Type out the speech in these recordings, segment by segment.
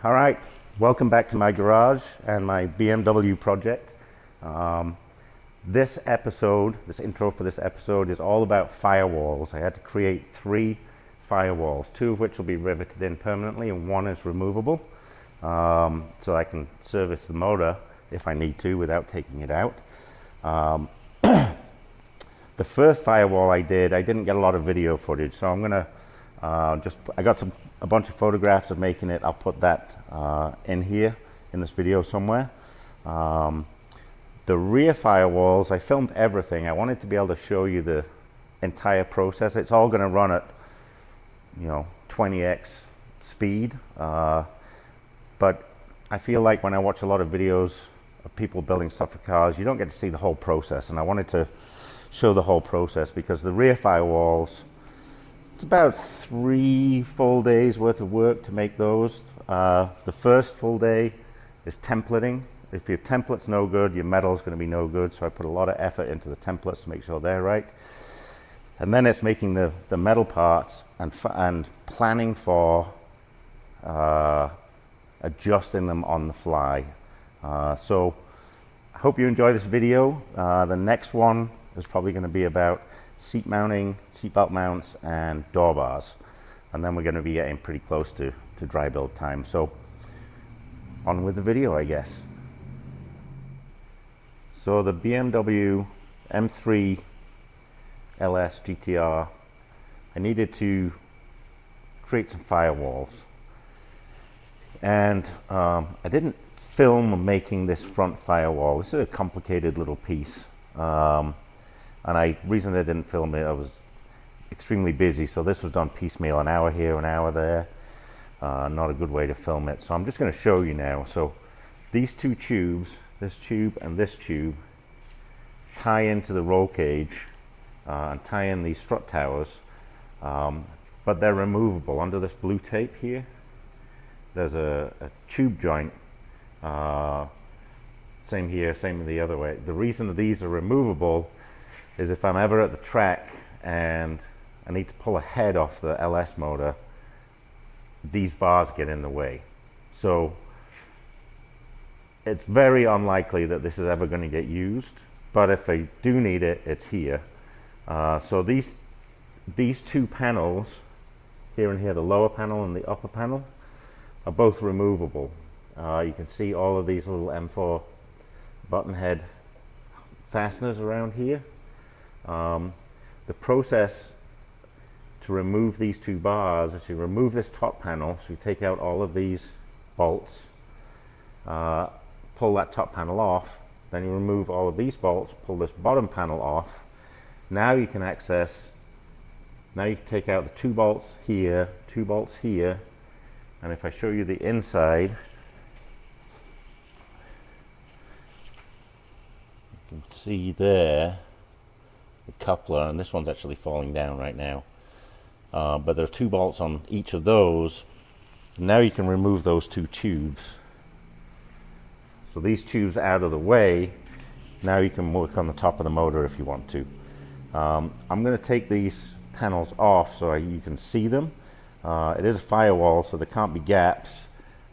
All right, welcome back to my garage and my BMW project. This intro for this episode is all about firewalls. I had to create 3 firewalls, 2 of which will be riveted in permanently and 1 is removable. So I can service the motor if I need to without taking it out. The first firewall I didn't get a lot of video footage, so I'm gonna I got a bunch of photographs of making it. I'll put that in here in this video somewhere. The rear firewalls, I filmed everything. I wanted to be able to show you the entire process. It's all going to run at 20x speed, but I feel like when I watch a lot of videos of people building stuff for cars, you don't get to see the whole process, and I wanted to show the whole process because the rear firewalls, it's about 3 full days worth of work to make those. The first full day is templating. If your template's no good, your metal's going to be no good, so I put a lot of effort into the templates to make sure they're right. And then it's making the metal parts and planning for adjusting them on the fly. So I hope you enjoy this video. The next one is probably going to be about seat mounting, seatbelt mounts, and door bars. And then we're going to be getting pretty close to dry build time. So on with the video, I guess. So the BMW M3 LS GTR, I needed to create some firewalls. And I didn't film making this front firewall. This is a complicated little piece. And reason I didn't film it, I was extremely busy, so this was done piecemeal, an hour here, an hour there. Not a good way to film it, so I'm just going to show you now. So these 2 tubes, this tube and this tube, tie into the roll cage and tie in these strut towers, but they're removable. Under this blue tape here, there's a tube joint. Same here, same the other way. The reason that these are removable is if I'm ever at the track and I need to pull a head off the LS motor, these bars get in the way. So it's very unlikely that this is ever going to get used, but if I do need it, it's here. So these 2 panels, here and here, the lower panel and the upper panel, are both removable. You can see all of these little M4 button head fasteners around here. The process to remove these 2 bars is you remove this top panel, so you take out all of these bolts, pull that top panel off, then you remove all of these bolts, pull this bottom panel off. Now you can take out the 2 bolts here, 2 bolts here, and if I show you the inside, you can see there the coupler, and this one's actually falling down right now, but there are 2 bolts on each of those. Now you can remove those 2 tubes. So these tubes out of the way, now you can work on the top of the motor if you want to. I'm going to take these panels off so you can see them. It is a firewall, so there can't be gaps.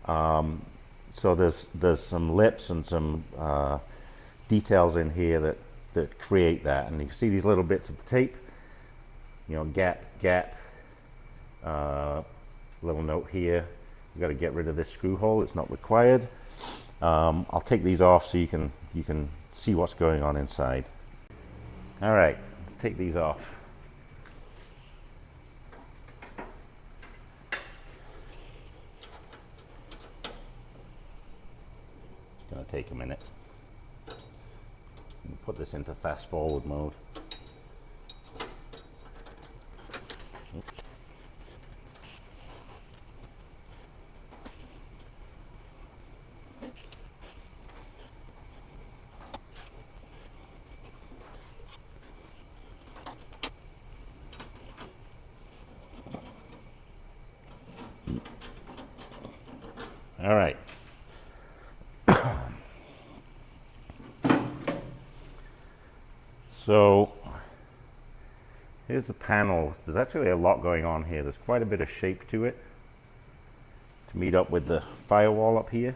So there's some lips and some details in here that create that, and you can see these little bits of tape, gap, little note here. You've got to get rid of this screw hole, it's not required. I'll take these off so you can see what's going on inside. All right, let's take these off. It's going to take a minute. Put this into fast forward mode. All right. So here's the panel. There's actually a lot going on here. There's quite a bit of shape to it. to meet up with the firewall up here.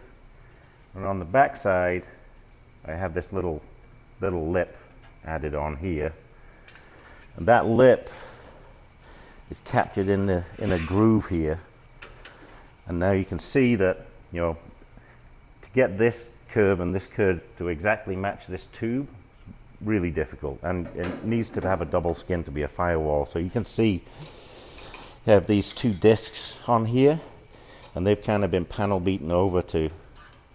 And on the back side, I have this little lip added on here. And that lip is captured in a groove here. And now you can see that, you know, to get this curve and this curve to exactly match this tube, really difficult, and it needs to have a double skin to be a firewall. So you can see you have these two discs on here, and they've kind of been panel beaten over to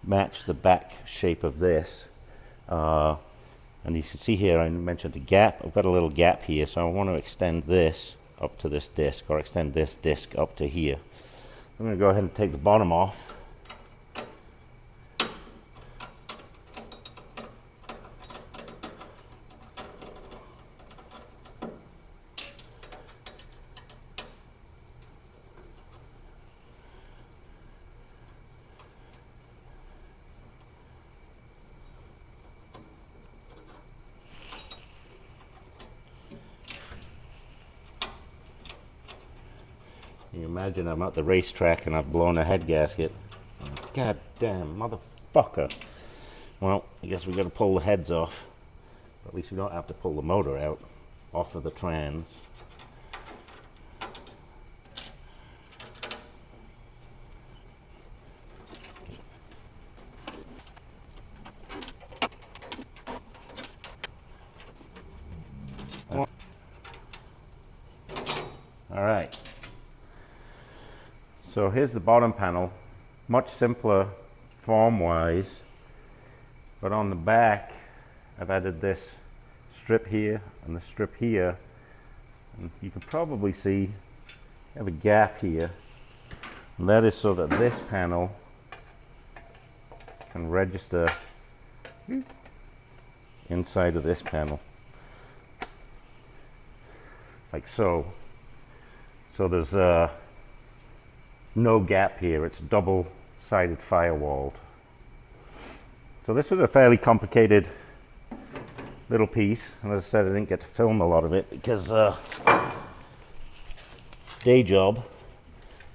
match the back shape of this. And you can see here, I mentioned a gap. I've got a little gap here, so I want to extend this up to this disc, or extend this disc up to here. I'm going to go ahead and take the bottom off. You imagine I'm at the racetrack and I've blown a head gasket. God damn, motherfucker. Well, I guess we got to pull the heads off. But at least we don't have to pull the motor out off of the trans. All right. So here's the bottom panel, much simpler form-wise, but on the back I've added this strip here and the strip here, and you can probably see I have a gap here, and that is so that this panel can register inside of this panel, like so. So there's no gap here, it's double-sided firewalled. So this was a fairly complicated little piece, and as I said, I didn't get to film a lot of it because day job,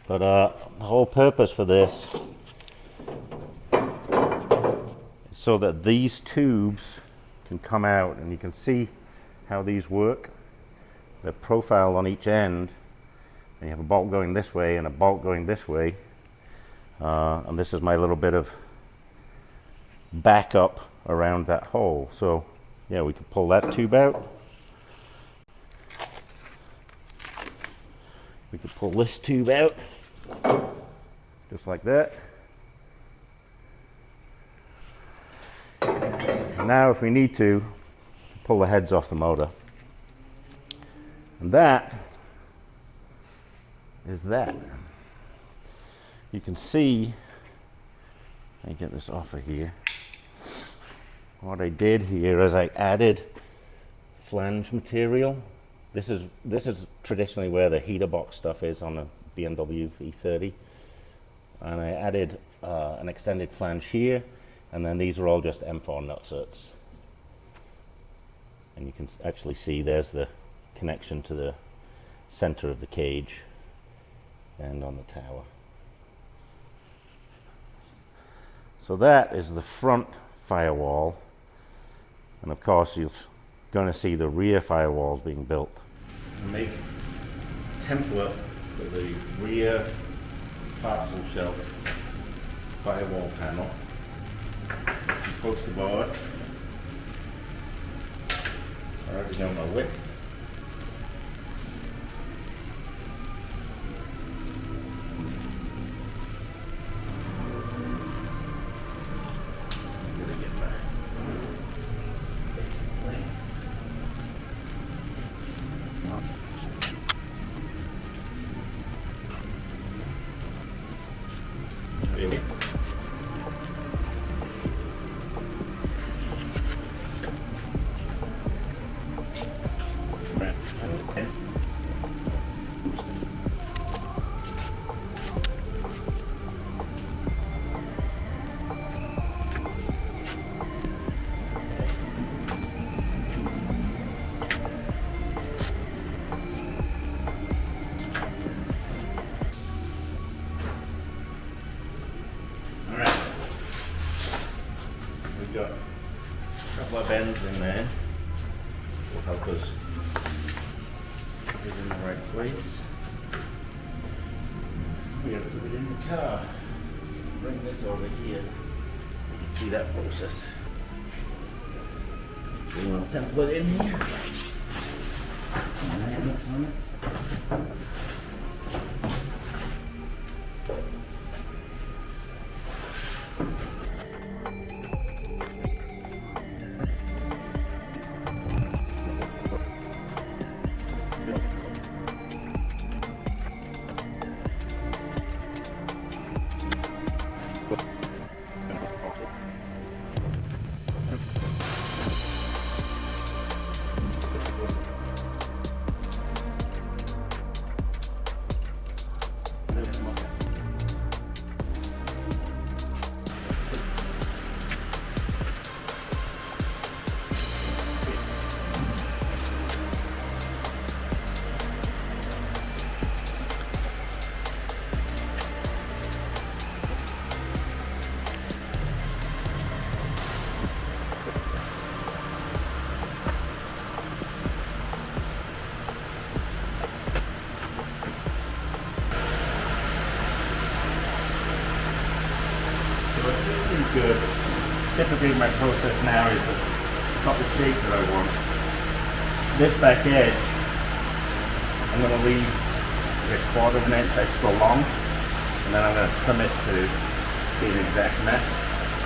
but the whole purpose for this is so that these tubes can come out, and you can see how these work. They're profiled on each end. And you have a bolt going this way and a bolt going this way, and this is my little bit of backup around that hole. So yeah, we can pull that tube out. We can pull this tube out just like that. And now if we need to, pull the heads off the motor. And that is that. You can see, let me get this off of here. What I did here is I added flange material. This is traditionally where the heater box stuff is on a BMW E30. And I added an extended flange here, and then these are all just M4 nutserts. And you can actually see there's the connection to the center of the cage and on the tower. So that is the front firewall, and of course you're going to see the rear firewalls being built. Make a template for the rear parcel shelf firewall panel. Some poster board. I already know my width. We've got a couple of bends in there. Will help us put it in the right place. We have to put it in the car. Bring this over here. You can see that process. We want to template in here. Good. Typically my process now is to cut the shape that I want. This back edge, I'm going to leave a quarter of an inch extra long, and then I'm going to trim it to be an exact match.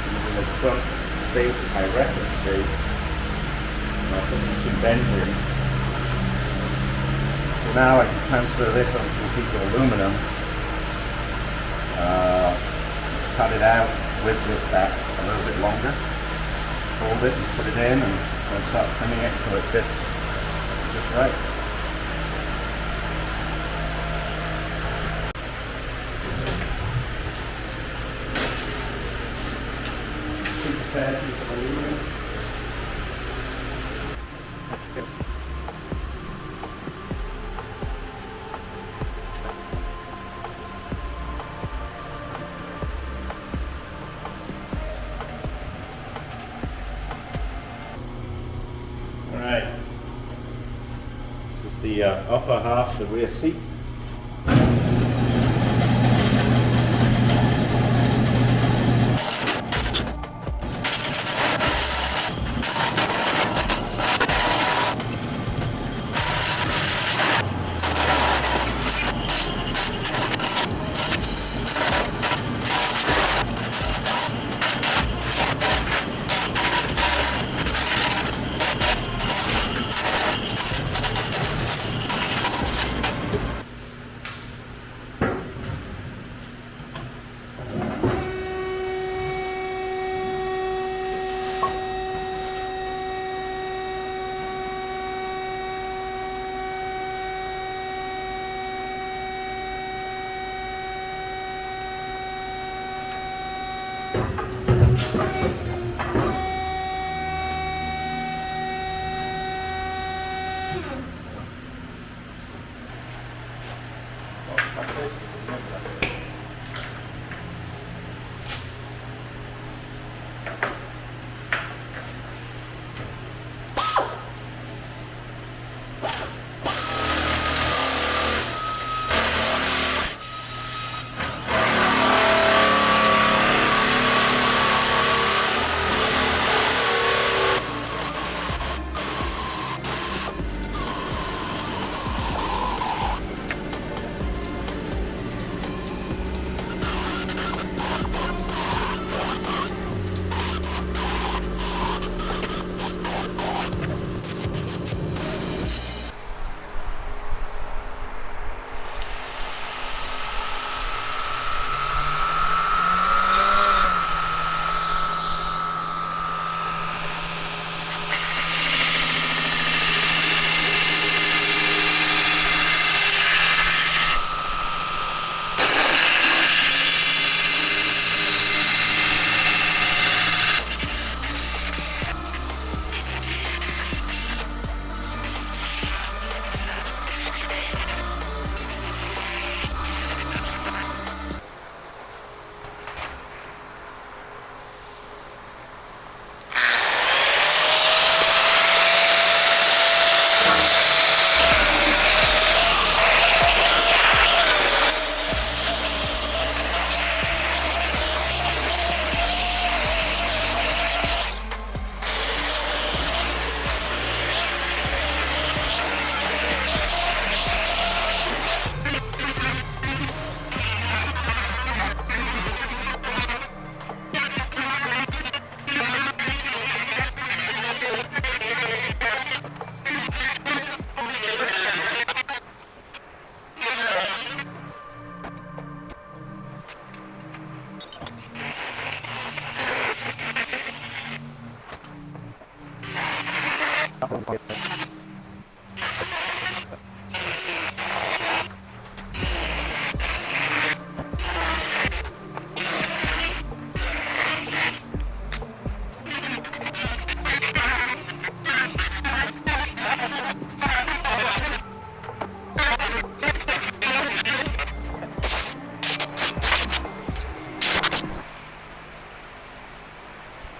Using the front face as my reference face, and I'll put these two bends in. So now I can transfer this onto a piece of aluminum, cut it out with this back a little bit longer, fold it and put it in, and start trimming it until it fits just right. Super fast piece of aluminum. Alright, this is the upper half of the rear seat.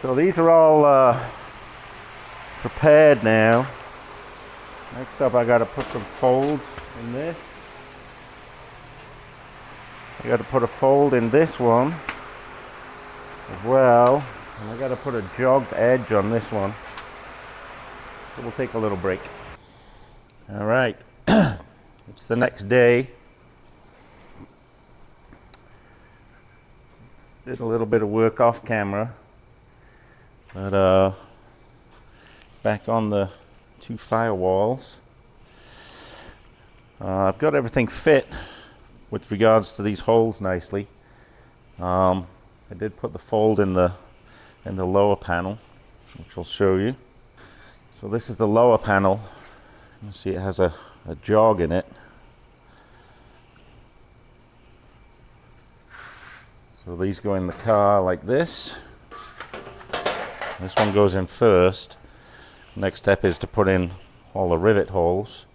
So these are all prepared now. Next up, I got to put some folds in this. I got to put a fold in this one as well, and I got to put a jogged edge on this one. So we'll take a little break. All right, it's the next day. Did a little bit of work off camera, but back on the 2 firewalls. I've got everything fit with regards to these holes nicely. I did put the fold in the lower panel, which I'll show you. So this is the lower panel. You see it has a jog in it. So these go in the car like this. This one goes in first. Next step is to put in all the rivet holes,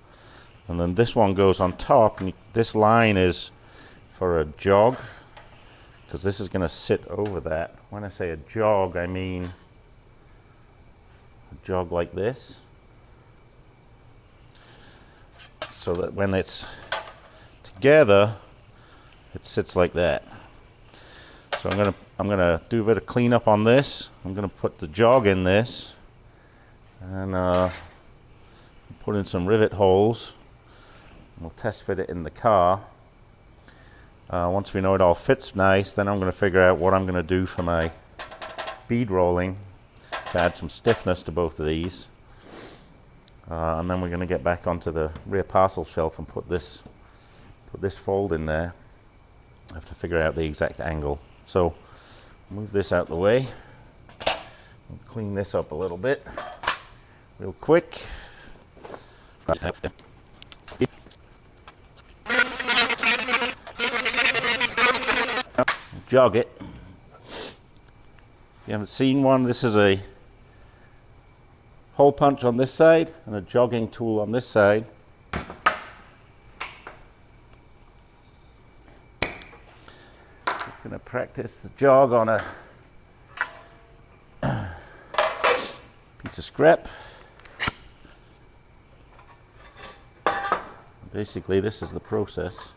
and then this one goes on top, and this line is for a jog, because this is going to sit over that. When I say a jog, I mean a jog like this, so that when it's together it sits like that. So I'm gonna do a bit of cleanup on this. I'm gonna put the jog in this, and put in some rivet holes. We'll test fit it in the car. Once we know it all fits nice, then I'm going to figure out what I'm going to do for my bead rolling to add some stiffness to both of these. And then we're going to get back onto the rear parcel shelf and put this fold in there. I have to figure out the exact angle. So move this out the way and clean this up a little bit real quick. Jog it. If you haven't seen one, this is a hole punch on this side and a jogging tool on this side. I'm going to practice the jog on a piece of scrap. Basically, this is the process.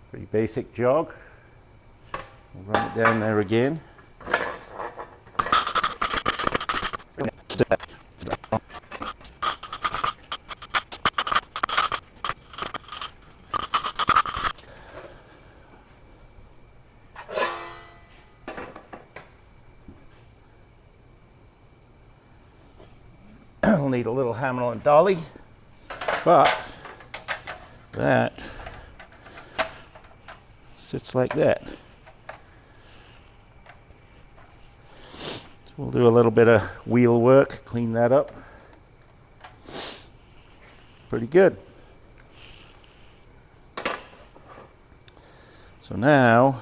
Pretty basic jog. We'll run it down there again. We'll need a little hammer and dolly, but that sits like that. So we'll do a little bit of wheel work, clean that up. Pretty good. So now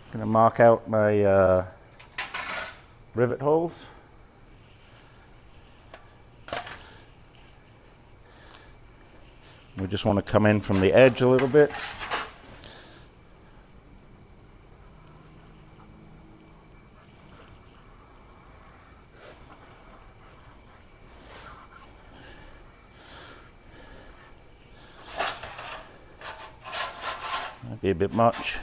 I'm going to mark out my rivet holes. We just want to come in from the edge a little bit. Might be a bit much.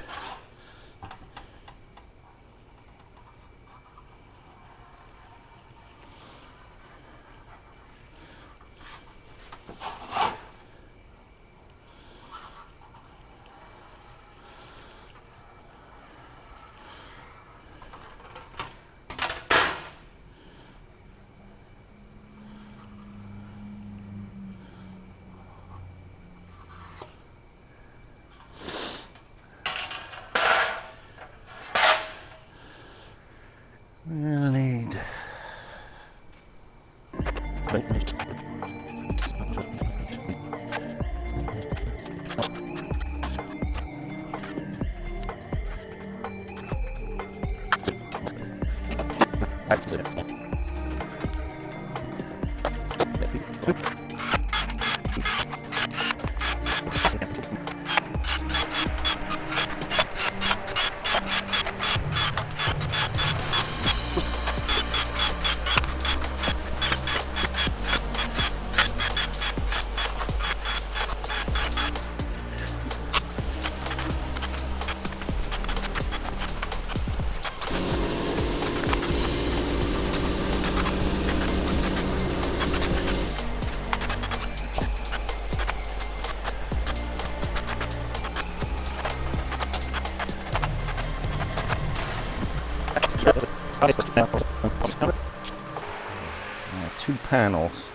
Two panels.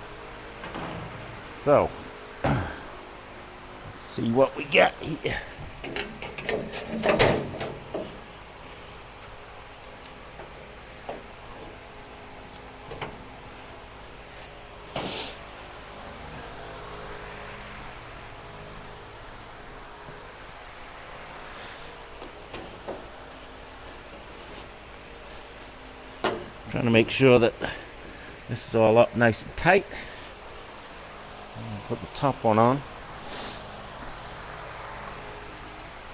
So let's see what we got here. Trying to make sure that this is all up nice and tight. Put the top one on.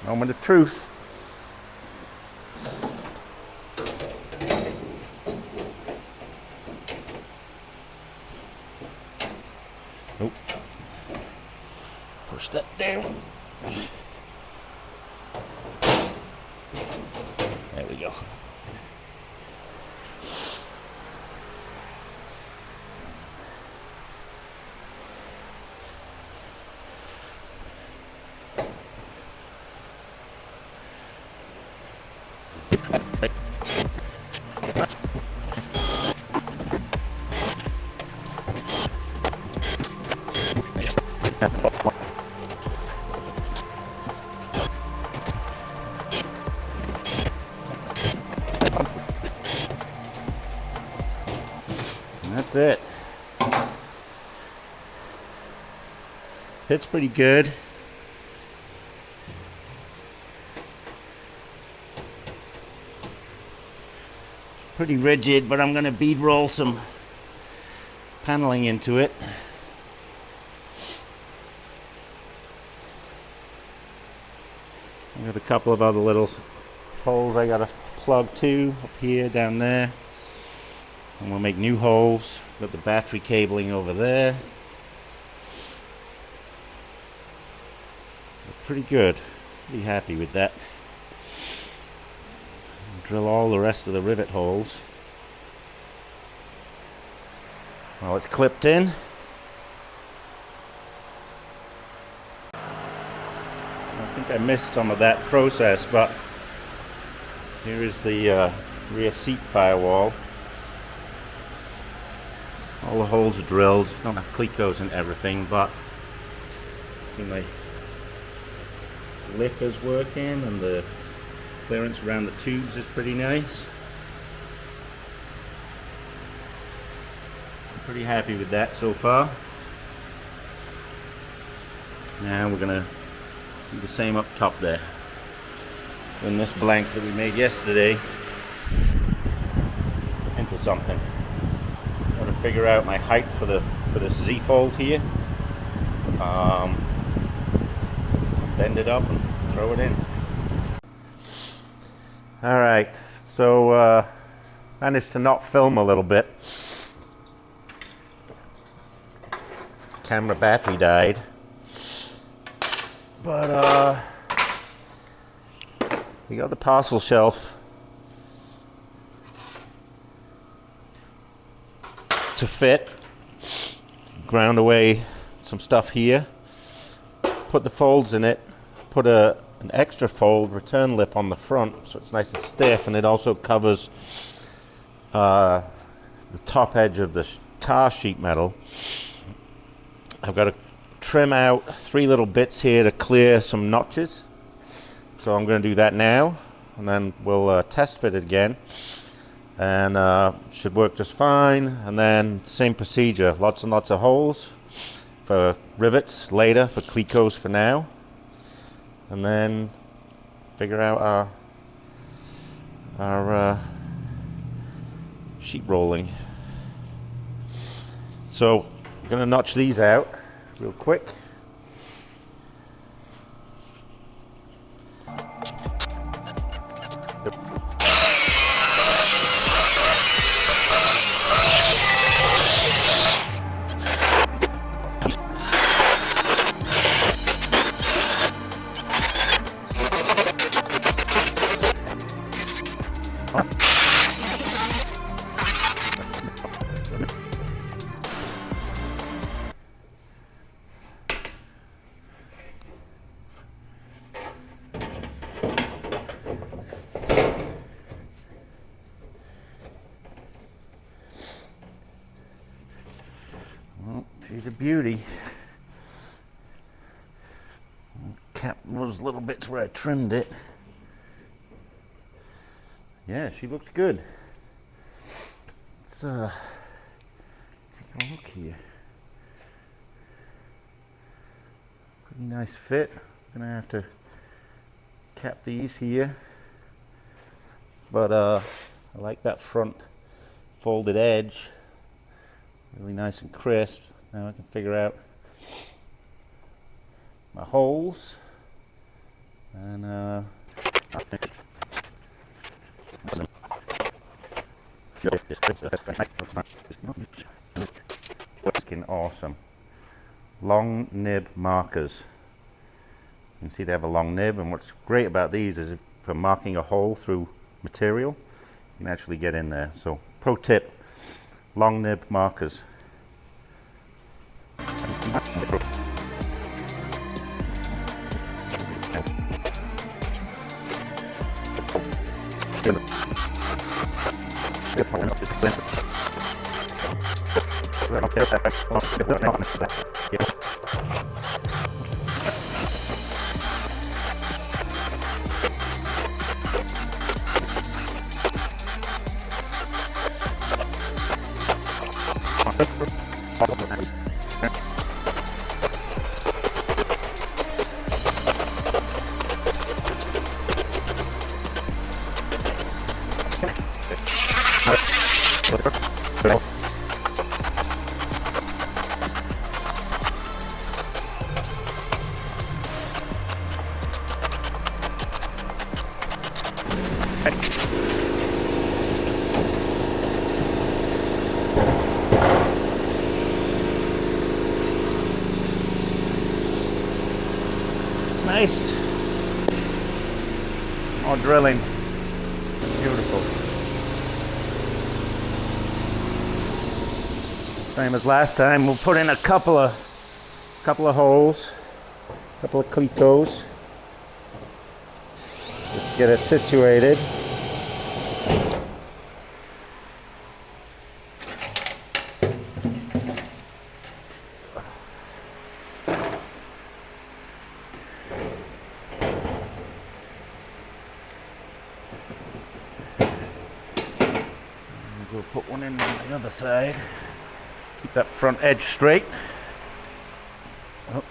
Moment of truth. Nope. Push that down. There we go. And that's it. Fits pretty good. Pretty rigid, but I'm going to bead roll some paneling into it. I got a couple of other little holes I got to plug too, up here, down there. And we'll make new holes. Got the battery cabling over there. Pretty good. Pretty happy with that. Drill all the rest of the rivet holes. Well, it's clipped in. I think I missed some of that process, but here is the rear seat firewall. All the holes are drilled. Don't have clecos and everything, but see my lip is working and the clearance around the tubes is pretty nice. I'm pretty happy with that so far. Now we're gonna do the same up top there. Turn this blank that we made yesterday into something. I'm gonna figure out my height for this Z-fold here. Bend it up and throw it in. Alright, so managed to not film a little bit. Camera battery died. But we got the parcel shelf to fit. Ground away some stuff here. Put the folds in it. Put an extra fold return lip on the front so it's nice and stiff, and it also covers the top edge of the car sheet metal. I've got to trim out 3 little bits here to clear some notches, so I'm going to do that now, and then we'll test fit it again, and should work just fine. And then same procedure, lots and lots of holes for rivets later, for clecos for now. And then figure out our sheet rolling. So I'm going to notch these out real quick. She's a beauty. Cap was little bits where I trimmed it. Yeah, she looks good. Let's take a look here. Pretty nice fit. I'm gonna have to cap these here, but I like that front folded edge. Really nice and crisp. Now I can figure out my holes and looking awesome. Long nib markers. You can see they have a long nib, and what's great about these is if for marking a hole through material, you can actually get in there. So pro tip, long nib markers. Nice. More drilling. Beautiful. Same as last time. We'll put in a couple of holes, a couple of cletos. Just get it situated. We'll put one in on the other side. Keep that front edge straight. Oh.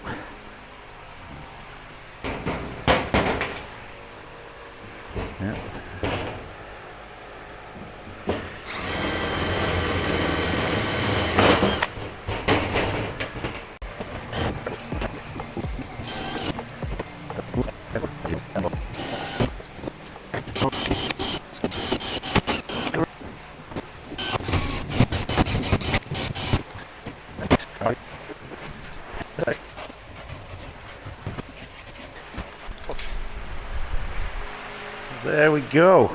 Yeah. There we go.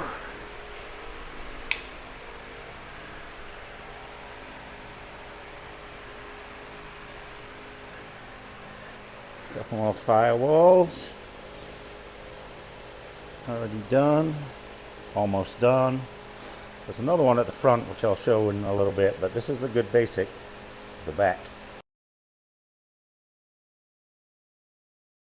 Couple more firewalls. Already done. Almost done. There's another one at the front which I'll show in a little bit, but this is the good basic, the back.